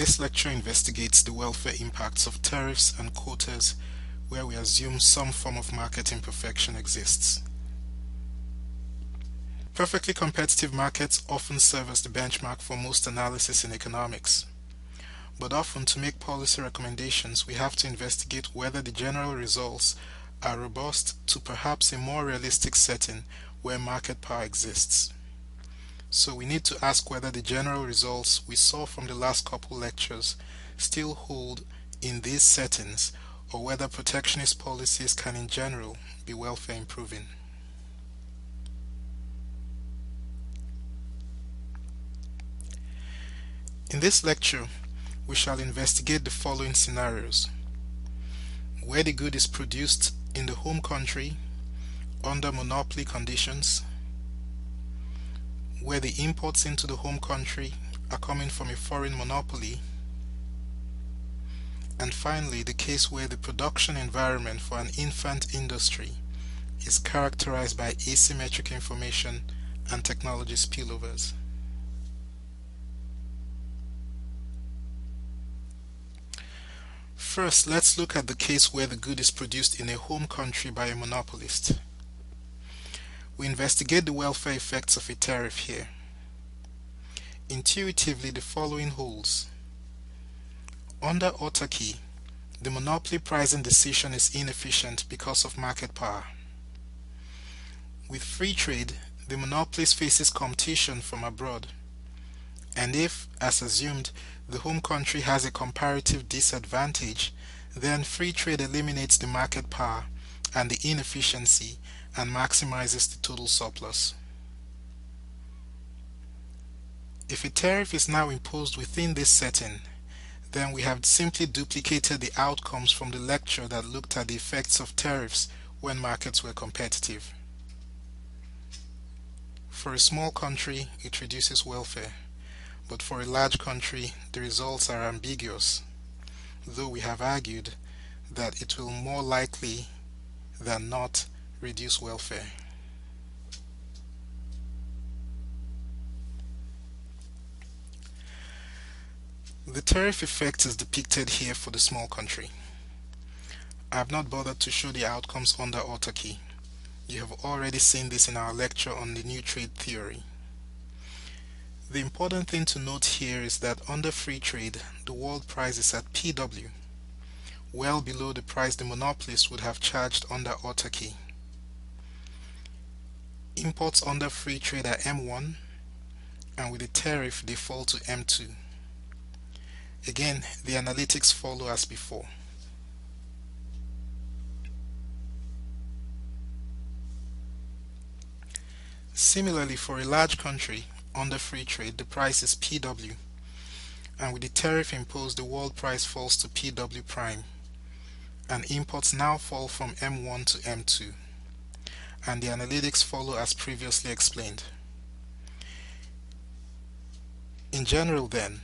This lecture investigates the welfare impacts of tariffs and quotas where we assume some form of market imperfection exists. Perfectly competitive markets often serve as the benchmark for most analysis in economics. But often, to make policy recommendations, we have to investigate whether the general results are robust to perhaps a more realistic setting where market power exists. So we need to ask whether the general results we saw from the last couple lectures still hold in these settings, or whether protectionist policies can in general be welfare improving. In this lecture, we shall investigate the following scenarios: where the good is produced in the home country under monopoly conditions, where the imports into the home country are coming from a foreign monopoly, and finally the case where the production environment for an infant industry is characterized by asymmetric information and technology spillovers. First, let's look at the case where the good is produced in a home country by a monopolist. We investigate the welfare effects of a tariff here. Intuitively, the following holds. Under autarky, the monopoly pricing decision is inefficient because of market power. With free trade, the monopolist faces competition from abroad, and if, as assumed, the home country has a comparative disadvantage, then free trade eliminates the market power and the inefficiency and maximizes the total surplus. If a tariff is now imposed within this setting, then we have simply duplicated the outcomes from the lecture that looked at the effects of tariffs when markets were competitive. For a small country, it reduces welfare, but for a large country, the results are ambiguous, though we have argued that it will more likely than not reduce welfare. The tariff effect is depicted here for the small country. I have not bothered to show the outcomes under autarky. You have already seen this in our lecture on the new trade theory. The important thing to note here is that under free trade, the world price is at PW, well below the price the monopolist would have charged under autarky. Imports under free trade are M1, and with the tariff they fall to M2. Again, the analytics follow as before. Similarly, for a large country, under free trade, the price is PW, and with the tariff imposed, the world price falls to PW prime, and imports now fall from M1 to M2, and the analytics follow as previously explained. In general then,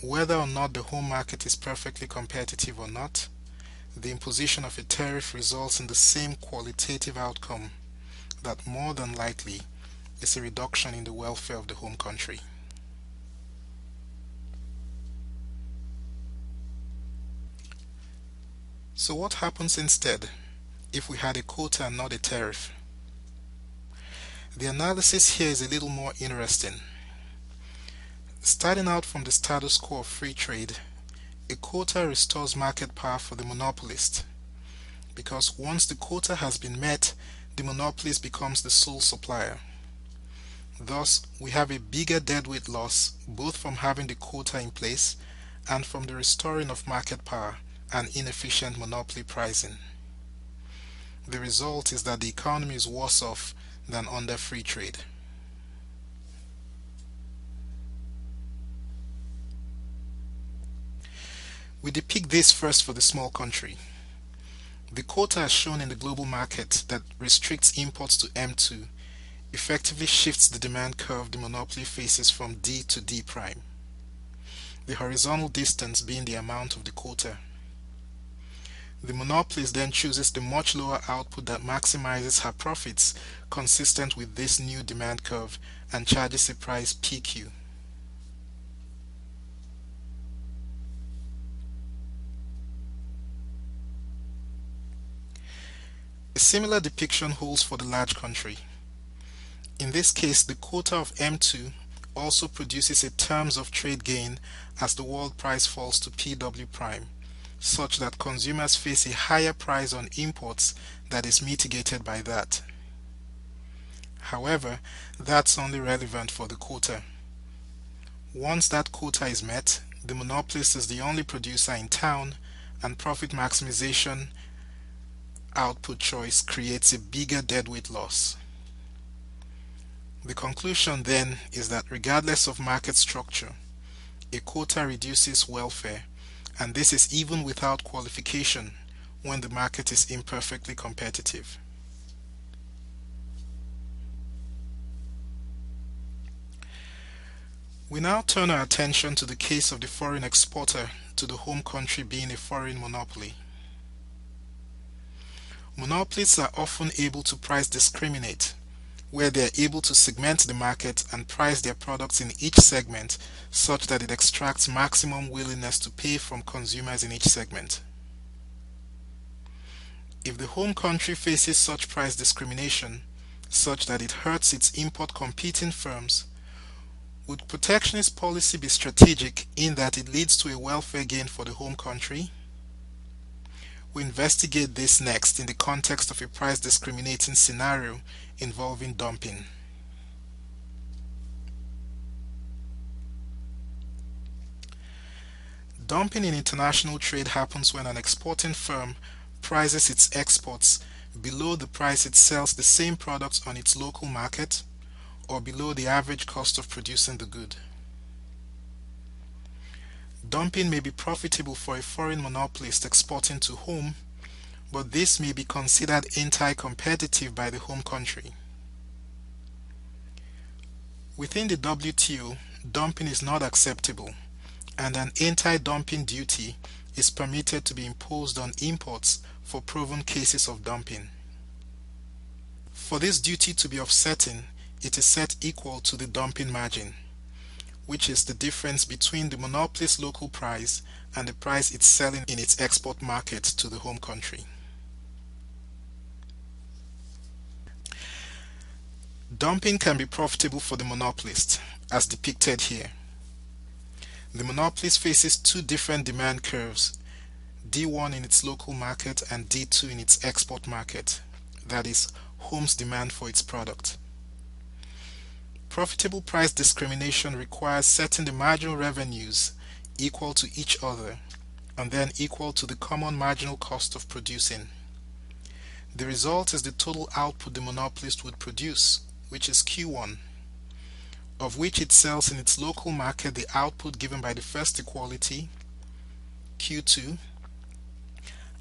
whether or not the home market is perfectly competitive or not, the imposition of a tariff results in the same qualitative outcome, that more than likely is a reduction in the welfare of the home country. So what happens instead if we had a quota and not a tariff? The analysis here is a little more interesting. Starting out from the status quo of free trade, a quota restores market power for the monopolist, because once the quota has been met, the monopolist becomes the sole supplier. Thus, we have a bigger deadweight loss both from having the quota in place and from the restoring of market power and inefficient monopoly pricing. The result is that the economy is worse off than under free trade. We depict this first for the small country. The quota as shown in the global market that restricts imports to M2 effectively shifts the demand curve the monopoly faces from D to D prime, the horizontal distance being the amount of the quota. The monopolist then chooses the much lower output that maximizes her profits consistent with this new demand curve and charges a price PQ. similar depiction holds for the large country. In this case, the quota of M2 also produces a terms of trade gain as the world price falls to PW prime, such that consumers face a higher price on imports that is mitigated by that. However, that's only relevant for the quota. Once that quota is met, the monopolist is the only producer in town, and profit maximization output choice creates a bigger deadweight loss. The conclusion then is that regardless of market structure, a quota reduces welfare, and this is even without qualification when the market is imperfectly competitive. We now turn our attention to the case of the foreign exporter to the home country being a foreign monopoly. Monopolists are often able to price discriminate, where they are able to segment the market and price their products in each segment such that it extracts maximum willingness to pay from consumers in each segment. If the home country faces such price discrimination, such that it hurts its import competing firms, would protectionist policy be strategic in that it leads to a welfare gain for the home country? We investigate this next in the context of a price discriminating scenario involving dumping. Dumping in international trade happens when an exporting firm prices its exports below the price it sells the same products on its local market, or below the average cost of producing the good. Dumping may be profitable for a foreign monopolist exporting to home, but this may be considered anti-competitive by the home country. Within the WTO, dumping is not acceptable, and an anti-dumping duty is permitted to be imposed on imports for proven cases of dumping. For this duty to be offsetting, it is set equal to the dumping margin, which is the difference between the monopolist's local price and the price it's selling in its export market to the home country. Dumping can be profitable for the monopolist, as depicted here. The monopolist faces two different demand curves, D1 in its local market and D2 in its export market, that is, home's demand for its product. Profitable price discrimination requires setting the marginal revenues equal to each other and then equal to the common marginal cost of producing. The result is the total output the monopolist would produce, which is Q1, of which it sells in its local market the output given by the first equality, Q2,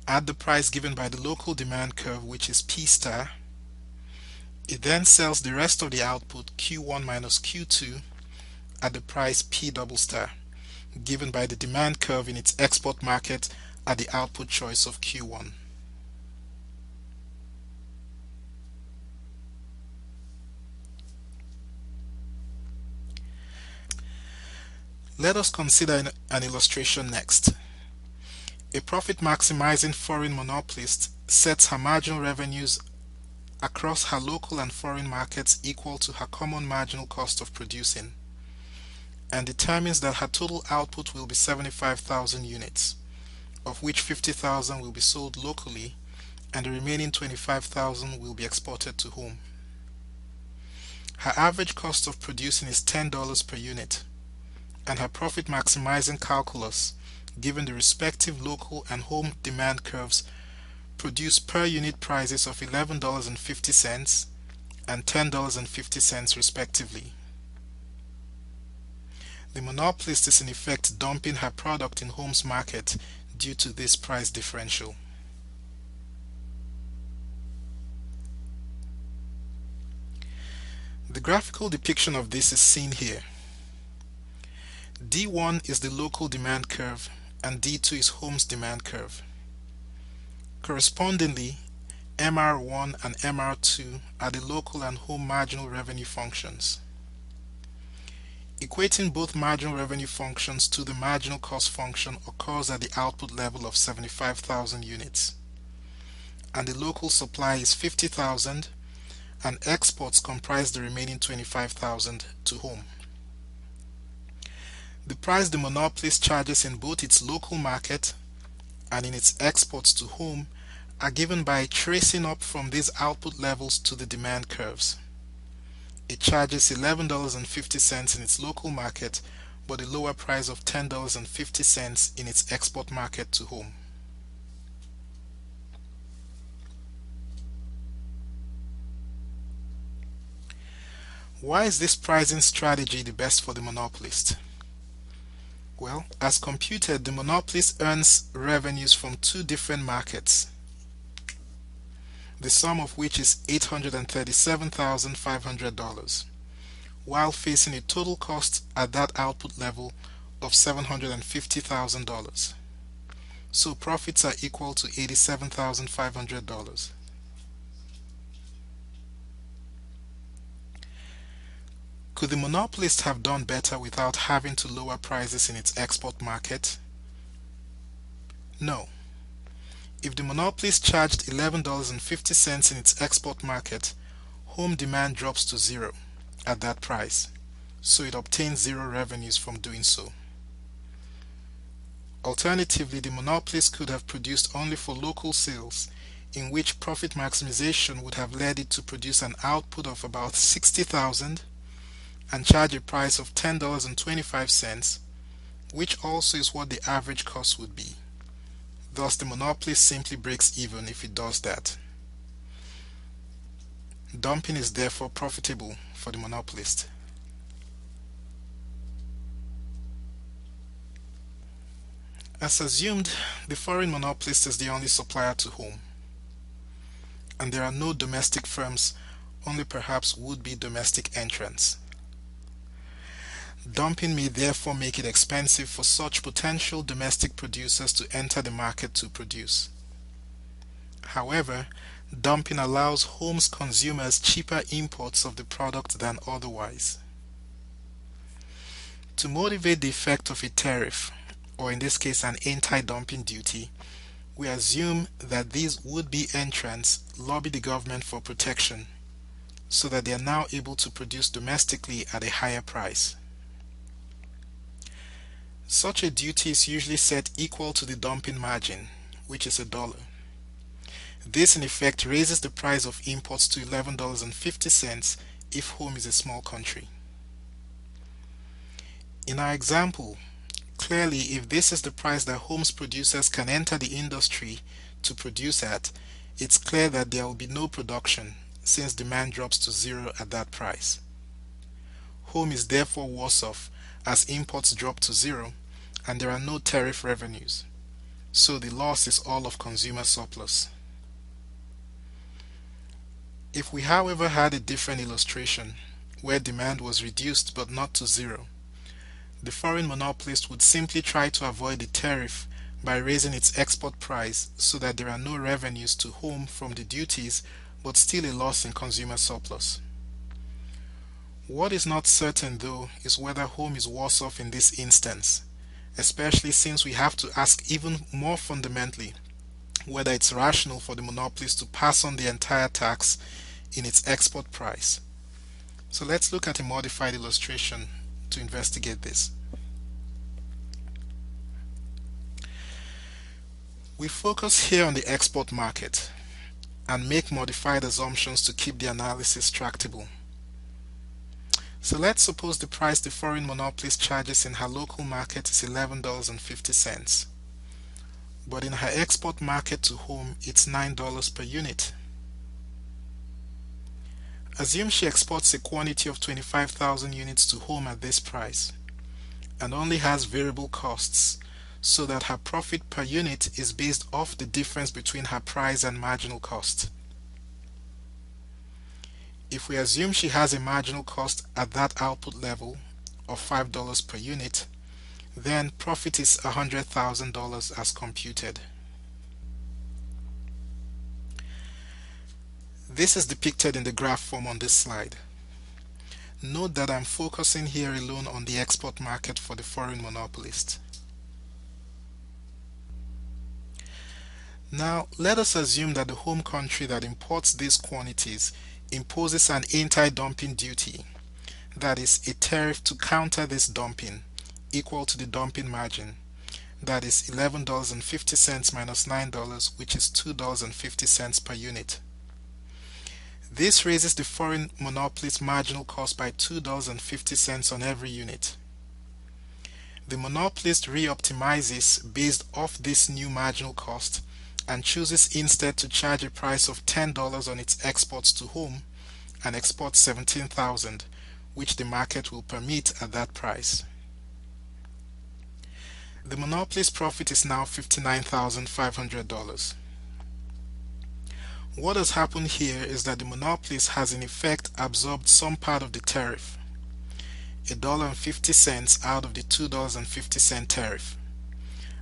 at the price given by the local demand curve, which is P star. It then sells the rest of the output, Q1 minus Q2, at the price P double star, given by the demand curve in its export market at the output choice of Q1. Let us consider an illustration next. A profit-maximizing foreign monopolist sets her marginal revenues across her local and foreign markets equal to her common marginal cost of producing, and determines that her total output will be 75,000 units, of which 50,000 will be sold locally and the remaining 25,000 will be exported to home. Her average cost of producing is $10 per unit, and her profit maximizing calculus, given the respective local and home demand curves, produce per unit prices of $11.50 and $10.50 respectively. The monopolist is in effect dumping her product in home's market due to this price differential. The graphical depiction of this is seen here. D1 is the local demand curve and D2 is home's demand curve. Correspondingly, MR1 and MR2 are the local and home marginal revenue functions. Equating both marginal revenue functions to the marginal cost function occurs at the output level of 75,000 units. and the local supply is 50,000 and exports comprise the remaining 25,000 to whom? The price the monopolist charges in both its local market and in its exports to whom are given by tracing up from these output levels to the demand curves. It charges $11.50 in its local market, but a lower price of $10.50 in its export market to whom? Why is this pricing strategy the best for the monopolist? Well, as computed, the monopolist earns revenues from two different markets, the sum of which is $837,500, while facing a total cost at that output level of $750,000. So profits are equal to $87,500. Could the monopolist have done better without having to lower prices in its export market? No. If the monopolist charged $11.50 in its export market, home demand drops to zero at that price, so it obtains zero revenues from doing so. Alternatively, the monopolist could have produced only for local sales, in which profit maximization would have led it to produce an output of about 60,000 and charge a price of $10.25, which also is what the average cost would be. Thus, the monopolist simply breaks even if it does that. Dumping is therefore profitable for the monopolist. As assumed, the foreign monopolist is the only supplier to whom, and there are no domestic firms, only perhaps would-be domestic entrants. Dumping may therefore make it expensive for such potential domestic producers to enter the market to produce. However, dumping allows home's consumers cheaper imports of the product than otherwise. To motivate the effect of a tariff, or in this case an anti-dumping duty, we assume that these would-be entrants lobby the government for protection, so that they are now able to produce domestically at a higher price. Such a duty is usually set equal to the dumping margin, which is $1. This in effect raises the price of imports to $11.50 if home is a small country. In our example, clearly if this is the price that home's producers can enter the industry to produce at, it's clear that there will be no production since demand drops to zero at that price. Home is therefore worse off as imports drop to zero and there are no tariff revenues, so the loss is all of consumer surplus. If we however had a different illustration where demand was reduced but not to zero, the foreign monopolist would simply try to avoid the tariff by raising its export price so that there are no revenues to home from the duties but still a loss in consumer surplus. What is not certain though is whether home is worse off in this instance, especially since we have to ask even more fundamentally whether it's rational for the monopolist to pass on the entire tax in its export price. So let's look at a modified illustration to investigate this. We focus here on the export market and make modified assumptions to keep the analysis tractable. So let's suppose the price the foreign monopolist charges in her local market is $11.50, but in her export market to home it's $9 per unit. Assume she exports a quantity of 25,000 units to home at this price and only has variable costs, so that her profit per unit is based off the difference between her price and marginal cost. If we assume she has a marginal cost at that output level of $5 per unit, then profit is $100,000 as computed. This is depicted in the graph form on this slide. Note that I'm focusing here alone on the export market for the foreign monopolist. Now, let us assume that the home country that imports these quantities imposes an anti-dumping duty, that is, a tariff to counter this dumping, equal to the dumping margin, that is $11.50 minus $9, which is $2.50 per unit. This raises the foreign monopolist's marginal cost by $2.50 on every unit. The monopolist re-optimizes based off this new marginal cost and chooses instead to charge a price of $10 on its exports to home and exports 17,000, which the market will permit at that price. The monopolist's profit is now $59,500. What has happened here is that the monopolist has in effect absorbed some part of the tariff, $1.50 out of the $2.50 tariff,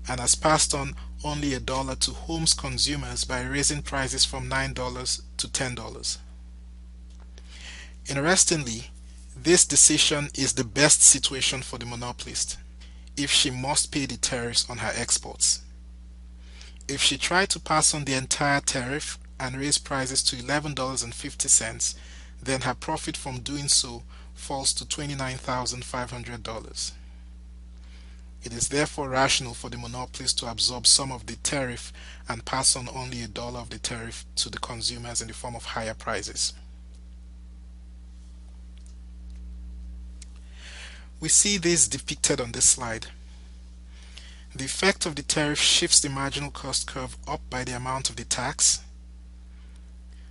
and has passed on only $1 to homes consumers by raising prices from $9 to $10. Interestingly, this decision is the best situation for the monopolist if she must pay the tariffs on her exports. If she tried to pass on the entire tariff and raise prices to $11.50, then her profit from doing so falls to $29,500. It is therefore rational for the monopolist to absorb some of the tariff and pass on only $1 of the tariff to the consumers in the form of higher prices. We see this depicted on this slide. The effect of the tariff shifts the marginal cost curve up by the amount of the tax.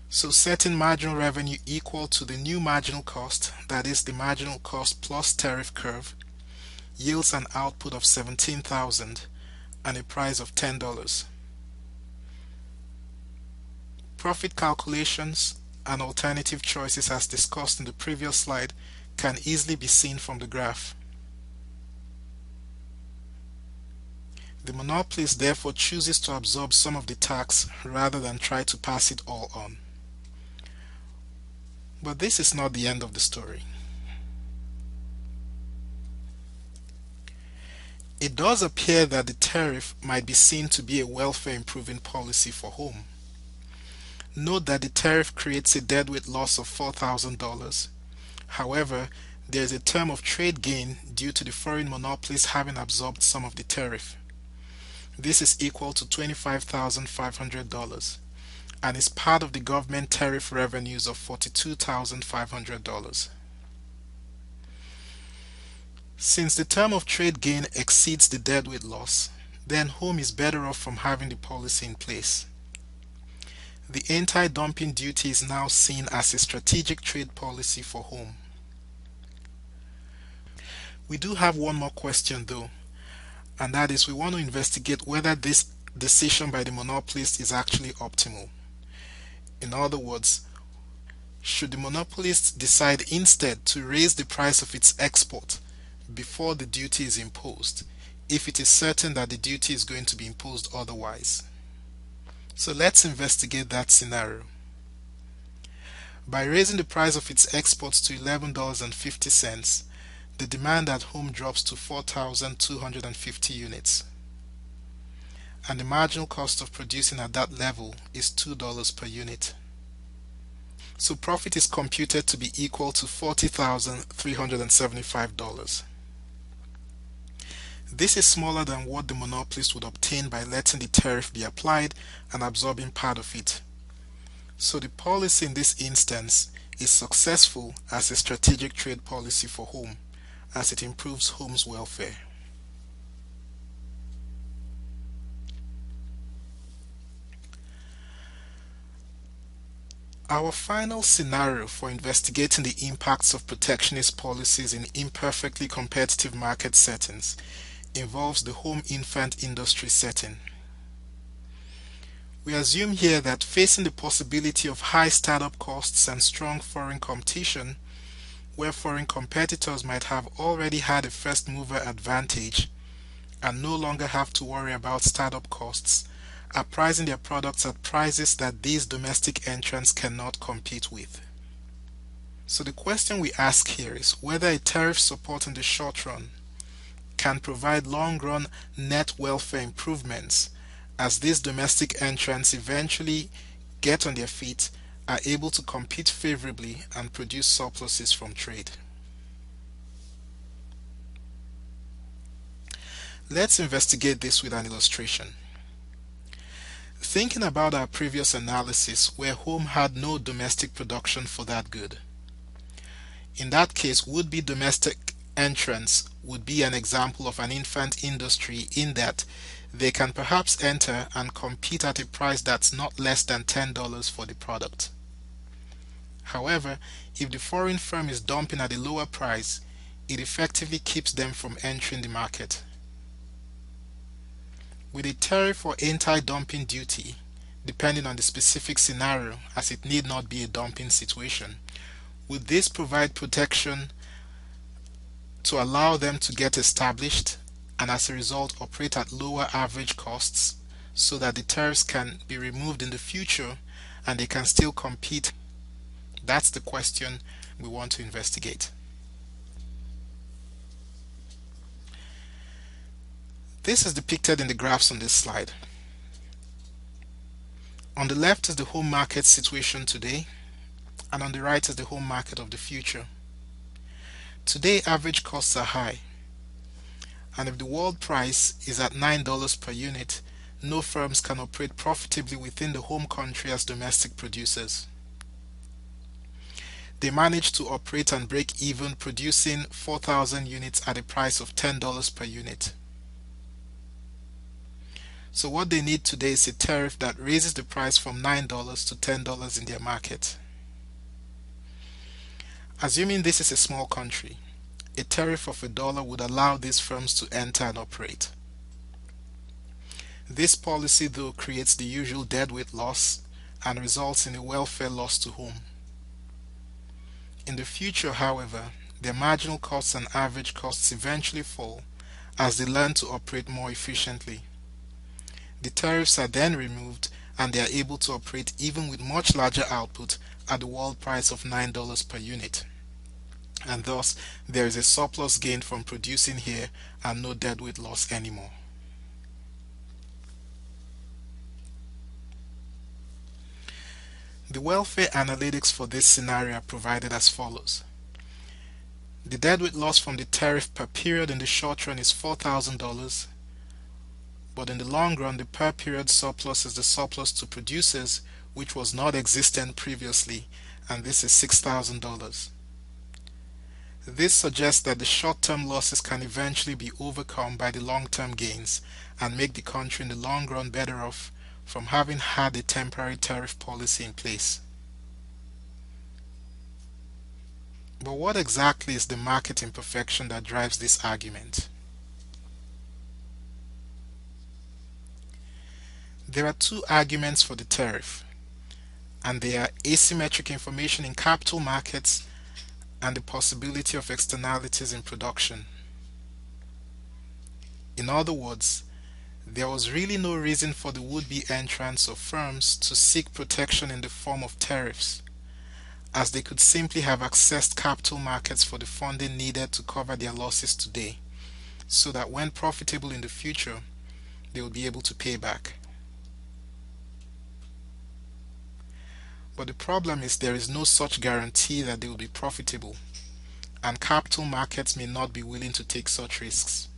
So setting marginal revenue equal to the new marginal cost, that is the marginal cost plus tariff curve, yields an output of 17,000 and a price of $10. Profit calculations and alternative choices as discussed in the previous slide can easily be seen from the graph. The monopolist therefore chooses to absorb some of the tax rather than try to pass it all on. But this is not the end of the story. It does appear that the tariff might be seen to be a welfare improving policy for home. Note that the tariff creates a deadweight loss of $4,000. However, there is a term of trade gain due to the foreign monopolist having absorbed some of the tariff. This is equal to $25,500 and is part of the government tariff revenues of $42,500. Since the term of trade gain exceeds the deadweight loss, then home is better off from having the policy in place. The anti-dumping duty is now seen as a strategic trade policy for home. We do have one more question though, and that is we want to investigate whether this decision by the monopolist is actually optimal. In other words, should the monopolist decide instead to raise the price of its export before the duty is imposed, if it is certain that the duty is going to be imposed otherwise? So let's investigate that scenario. By raising the price of its exports to $11.50, the demand at home drops to 4,250 units, and the marginal cost of producing at that level is $2 per unit. So profit is computed to be equal to $40,375. This is smaller than what the monopolist would obtain by letting the tariff be applied and absorbing part of it. So the policy in this instance is successful as a strategic trade policy for home, as it improves home's welfare. Our final scenario for investigating the impacts of protectionist policies in imperfectly competitive market settings involves the home infant industry setting. We assume here that facing the possibility of high startup costs and strong foreign competition, where foreign competitors might have already had a first mover advantage and no longer have to worry about startup costs, are pricing their products at prices that these domestic entrants cannot compete with. So the question we ask here is whether a tariff support in the short run can provide long-run net welfare improvements as these domestic entrants eventually get on their feet, are able to compete favorably and produce surpluses from trade. Let's investigate this with an illustration. Thinking about our previous analysis where home had no domestic production for that good. In that case, would-be domestic entrants would be an example of an infant industry in that they can perhaps enter and compete at a price that's not less than $10 for the product. However, if the foreign firm is dumping at a lower price, it effectively keeps them from entering the market. With a tariff or anti-dumping duty, depending on the specific scenario, as it need not be a dumping situation, would this provide protection to allow them to get established and as a result operate at lower average costs so that the tariffs can be removed in the future and they can still compete? That's the question we want to investigate. This is depicted in the graphs on this slide. On the left is the home market situation today, and on the right is the home market of the future. Today, average costs are high, and if the world price is at $9 per unit, no firms can operate profitably within the home country as domestic producers. They manage to operate and break even producing 4,000 units at a price of $10 per unit. So what they need today is a tariff that raises the price from $9 to $10 in their market. Assuming this is a small country, a tariff of $1 would allow these firms to enter and operate. This policy though creates the usual deadweight loss and results in a welfare loss to home. In the future, however, their marginal costs and average costs eventually fall as they learn to operate more efficiently. The tariffs are then removed and they are able to operate even with much larger output at the world price of $9 per unit. And thus, there is a surplus gained from producing here and no deadweight loss anymore. The welfare analytics for this scenario are provided as follows. The deadweight loss from the tariff per period in the short run is $4,000, but in the long run the per period surplus is the surplus to producers, which was not existent previously, and this is $6,000. This suggests that the short-term losses can eventually be overcome by the long-term gains and make the country in the long run better off from having had a temporary tariff policy in place. But what exactly is the market imperfection that drives this argument? There are two arguments for the tariff, and they are asymmetric information in capital markets and the possibility of externalities in production. In other words, there was really no reason for the would-be entrants or firms to seek protection in the form of tariffs, as they could simply have accessed capital markets for the funding needed to cover their losses today, so that when profitable in the future, they will be able to pay back. But the problem is there is no such guarantee that they will be profitable, and capital markets may not be willing to take such risks.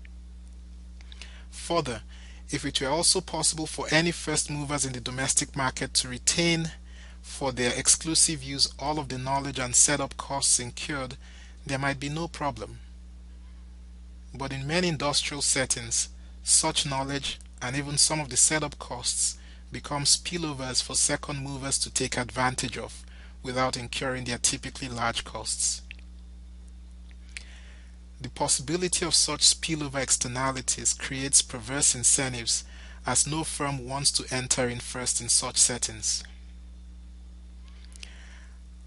Further, if it were also possible for any first movers in the domestic market to retain for their exclusive use all of the knowledge and setup costs incurred, there might be no problem. But in many industrial settings, such knowledge and even some of the setup costs become spillovers for second movers to take advantage of without incurring their typically large costs. The possibility of such spillover externalities creates perverse incentives, as no firm wants to enter in first in such settings.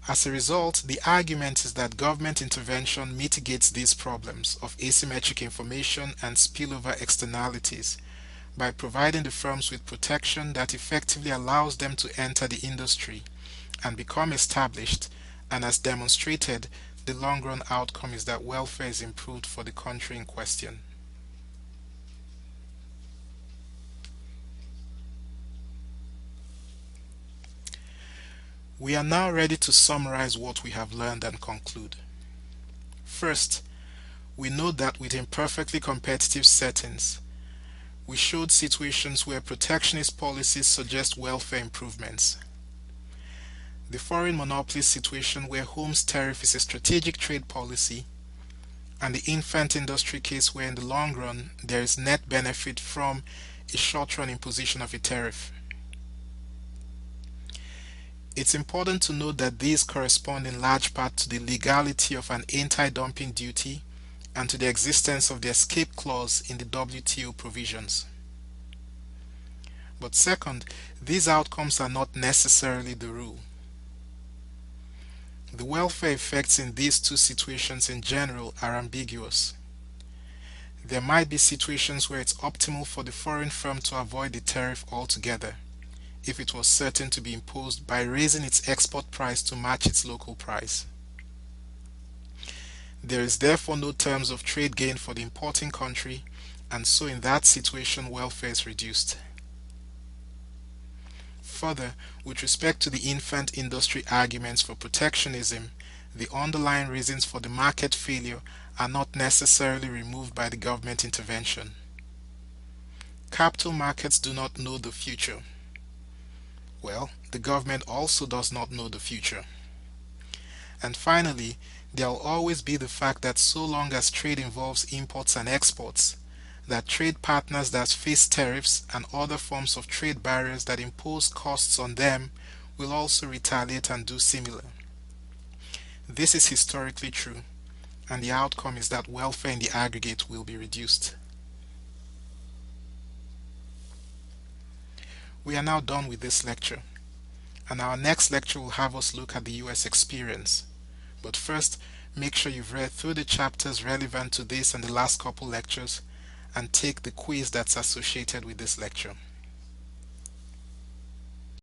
As a result, the argument is that government intervention mitigates these problems of asymmetric information and spillover externalities by providing the firms with protection that effectively allows them to enter the industry and become established, and as demonstrated, the long-run outcome is that welfare is improved for the country in question. We are now ready to summarize what we have learned and conclude. First, we know that with imperfectly competitive settings, we showed situations where protectionist policies suggest welfare improvements. The foreign monopoly situation where Holmes' tariff is a strategic trade policy, and the infant industry case where in the long run there is net benefit from a short-run imposition of a tariff. It's important to note that these correspond in large part to the legality of an anti-dumping duty and to the existence of the escape clause in the WTO provisions. But second, these outcomes are not necessarily the rule. The welfare effects in these two situations in general are ambiguous. There might be situations where it's optimal for the foreign firm to avoid the tariff altogether, if it was certain to be imposed, by raising its export price to match its local price. There is therefore no terms of trade gain for the importing country, and so in that situation welfare is reduced. Further, with respect to the infant industry arguments for protectionism, the underlying reasons for the market failure are not necessarily removed by the government intervention. Capital markets do not know the future. Well, the government also does not know the future. And finally, there will always be the fact that so long as trade involves imports and exports, that trade partners that face tariffs and other forms of trade barriers that impose costs on them will also retaliate and do similar. This is historically true, and the outcome is that welfare in the aggregate will be reduced. We are now done with this lecture, and our next lecture will have us look at the US experience. But first, make sure you've read through the chapters relevant to this and the last couple lectures, and take the quiz that's associated with this lecture.